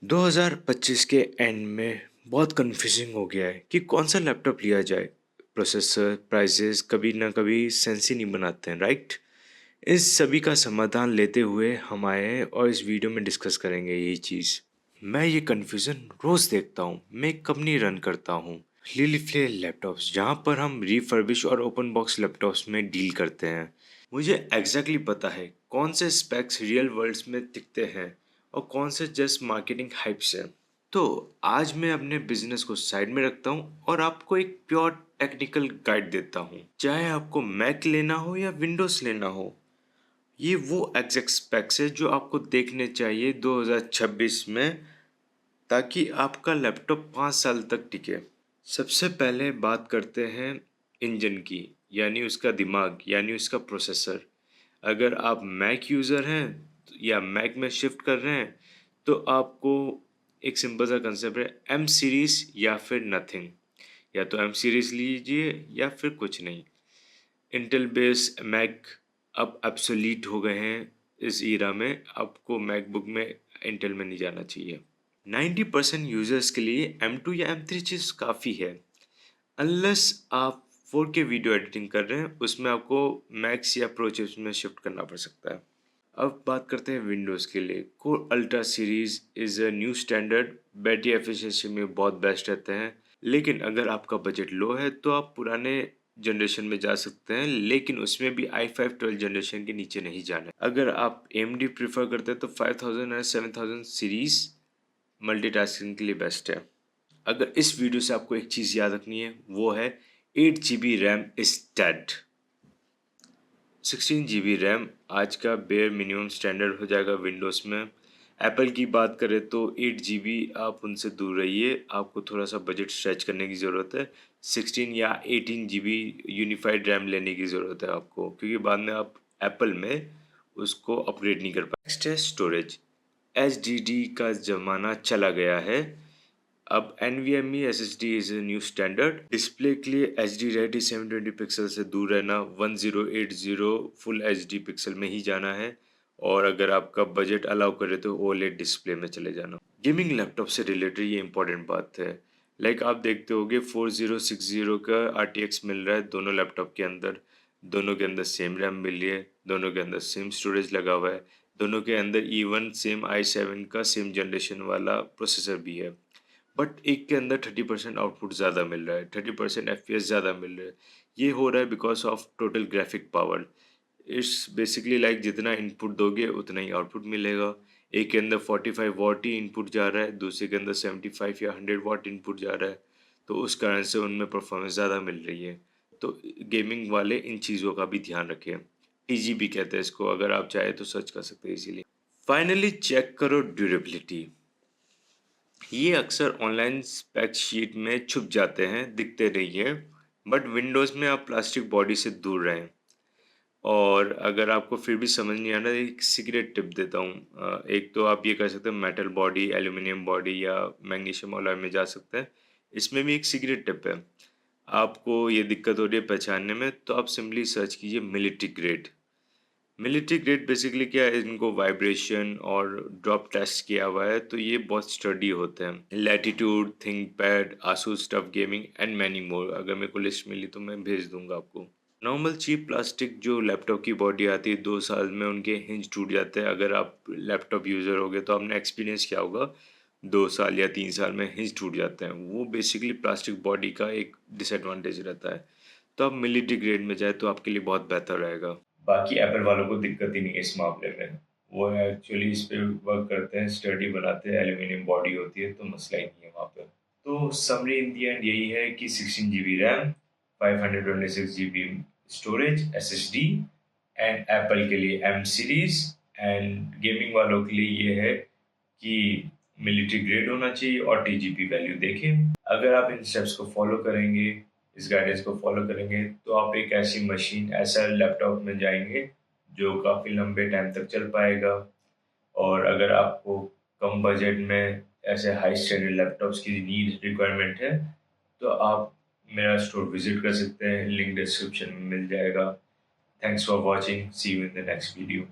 2025 के एंड में बहुत कन्फ्यूजिंग हो गया है कि कौन सा लैपटॉप लिया जाए। प्रोसेसर, प्राइसेस कभी ना कभी सेंस ही नहीं बनाते हैं, राइट? इस सभी का समाधान लेते हुए हम आए हैं और इस वीडियो में डिस्कस करेंगे यही चीज़। मैं ये कन्फ्यूज़न रोज़ देखता हूँ। मैं एक कंपनी रन करता हूँ, लिली फ्लेयर लैपटॉप्स, जहाँ पर हम रिफर्बिश और ओपन बॉक्स लैपटॉप्स में डील करते हैं। मुझे एग्जैक्टली पता है कौन से स्पेक्स रियल वर्ल्ड्स में दिखते हैं और कौन से जस्ट मार्केटिंग हाइप्स हैं। तो आज मैं अपने बिजनेस को साइड में रखता हूँ और आपको एक प्योर टेक्निकल गाइड देता हूँ। चाहे आपको मैक लेना हो या विंडोज लेना हो, ये वो एग्जैक्ट स्पेक्स है जो आपको देखने चाहिए 2026 में, ताकि आपका लैपटॉप 5 साल तक टिके। सबसे पहले बात करते हैं इंजन की, यानी उसका दिमाग, यानी उसका प्रोसेसर। अगर आप मैक यूज़र हैं या मैक में शिफ्ट कर रहे हैं तो आपको एक सिंपल सा कंसेप्ट है, एम सीरीज़ या फिर नथिंग। या तो एम सीरीज़ लीजिए या फिर कुछ नहीं। इंटेल बेस्ड मैक अब एब्सोलीट हो गए हैं इस ईरा में। आपको मैकबुक में इंटेल में नहीं जाना चाहिए। 90% यूजर्स के लिए M2 या M3 चीज़ काफ़ी है, अनलेस आप 4K वीडियो एडिटिंग कर रहे हैं, उसमें आपको मैक्स या प्रो चिप्स में शिफ्ट करना पड़ सकता है। अब बात करते हैं विंडोज़ के लिए। Core ultra series is a new standard. Battery efficiency में बहुत बेस्ट रहते हैं। लेकिन अगर आपका बजट लो है तो आप पुराने जनरेशन में जा सकते हैं, लेकिन उसमें भी i5 12 जनरेशन के नीचे नहीं जाना है। अगर आप AMD प्रीफर करते हैं तो 5000 और 7000 सीरीज मल्टीटास्किंग के लिए बेस्ट है। अगर इस वीडियो से आपको एक चीज़ याद रखनी है, वो है 8 GB RAM is dead. 16 GB RAM आज का बेयर मिनिमम स्टैंडर्ड हो जाएगा विंडोज़ में। एप्पल की बात करें तो 8 GB, आप उनसे दूर रहिए। आपको थोड़ा सा बजट स्ट्रेच करने की ज़रूरत है। 16 या 18 GB यूनिफाइड रैम लेने की ज़रूरत है आपको, क्योंकि बाद में आप एप्पल में उसको अपग्रेड नहीं कर पाए। नेक्स्ट है स्टोरेज। HDD का ज़माना चला गया है। अब NVMe SSD is a new standard. Display के लिए HD Ready 720 पिक्सल से दूर रहना, 1080 फुल HD पिक्सल में ही जाना है। और अगर आपका बजट अलाउ करे तो OLED डिस्प्ले में चले जाना। गेमिंग लैपटॉप से रिलेटेड ये इंपॉर्टेंट बात है। लाइक आप देखते होगे 4060 का RTX मिल रहा है दोनों लैपटॉप के अंदर। दोनों के अंदर सेम रैम मिल रही है, दोनों के अंदर सेम स्टोरेज लगा हुआ है, दोनों के अंदर इवन सेम i7 का सेम जनरेशन वाला प्रोसेसर भी है। बट एक के अंदर 30% आउटपुट ज़्यादा मिल रहा है, 30% FPS ज़्यादा मिल रहा है। ये हो रहा है because of total graphic power. It's basically like जितना इनपुट दोगे उतना ही आउटपुट मिलेगा। एक के अंदर 45 वाट ही इनपुट जा रहा है, दूसरे के अंदर 75 या 100 वाट इनपुट जा रहा है, तो उस कारण से उनमें परफॉर्मेंस ज़्यादा मिल रही है। तो गेमिंग वाले इन चीज़ों का भी ध्यान रखें। TGB कहते हैं इसको, अगर आप चाहे तो सर्च कर सकते हैं इजीली। फाइनली चेक करो ड्यूरेबिलिटी। ये अक्सर ऑनलाइन स्पेक शीट में छुप जाते हैं, दिखते नहीं है। बट विंडोज़ में आप प्लास्टिक बॉडी से दूर रहें। और अगर आपको फिर भी समझ नहीं आ रहा, एक सीक्रेट टिप देता हूँ। एक तो आप ये कर सकते हैं, मेटल बॉडी, एल्यूमिनियम बॉडी या मैग्नीशियम अलॉय में जा सकते हैं। इसमें भी एक सीक्रेट टिप है। आपको ये दिक्कत हो रही है पहचानने में, तो आप सिंपली सर्च कीजिए military grade. Military grade basically क्या है, इनको वाइब्रेशन और ड्रॉप टेस्ट किया हुआ है, तो ये बहुत स्टडी होते हैं। Latitude, ThinkPad, Asus TUF gaming and many more. अगर मेरे को लिस्ट मिली तो मैं भेज दूंगा आपको। नॉर्मल चीप प्लास्टिक जो लैपटॉप की बॉडी आती है, 2 साल में उनके हिंज टूट जाते हैं। अगर आप लैपटॉप यूज़र हो गए तो आपने एक्सपीरियंस किया होगा, 2 साल या 3 साल में हिंज टूट जाते हैं। वो बेसिकली प्लास्टिक बॉडी का एक डिसएडवांटेज रहता है। तो आप मिलिट्री ग्रेड में जाए तो आपके लिए बहुत बेहतर रहेगा। बाकी एप्पल वालों को दिक्कत ही नहीं है इस मामले में। वो एक्चुअली इस पे वर्क करते हैं, स्टडी बनाते हैं, एल्यूमिनियम बॉडी होती है, तो मसला ही नहीं है वहाँ पे। तो समरी इन दी एंड यही है कि 16 GB RAM, 526 GB storage SSD, and Apple के लिए M सीरीज, एंड गेमिंग वालों के लिए ये है कि मिलिट्री ग्रेड होना चाहिए और TGP वैल्यू देखें। अगर आप इन स्टेप्स को फॉलो करेंगे, इस गाइडेंस को फॉलो करेंगे, तो आप एक ऐसी मशीन, ऐसा लैपटॉप में जाएंगे जो काफ़ी लंबे टाइम तक चल पाएगा। और अगर आपको कम बजट में ऐसे हाई स्टैंडर्ड लैपटॉप्स की नीड रिक्वायरमेंट है, तो आप मेरा स्टोर विजिट कर सकते हैं, लिंक डिस्क्रिप्शन में मिल जाएगा। Thanks for watching, see you in the next video.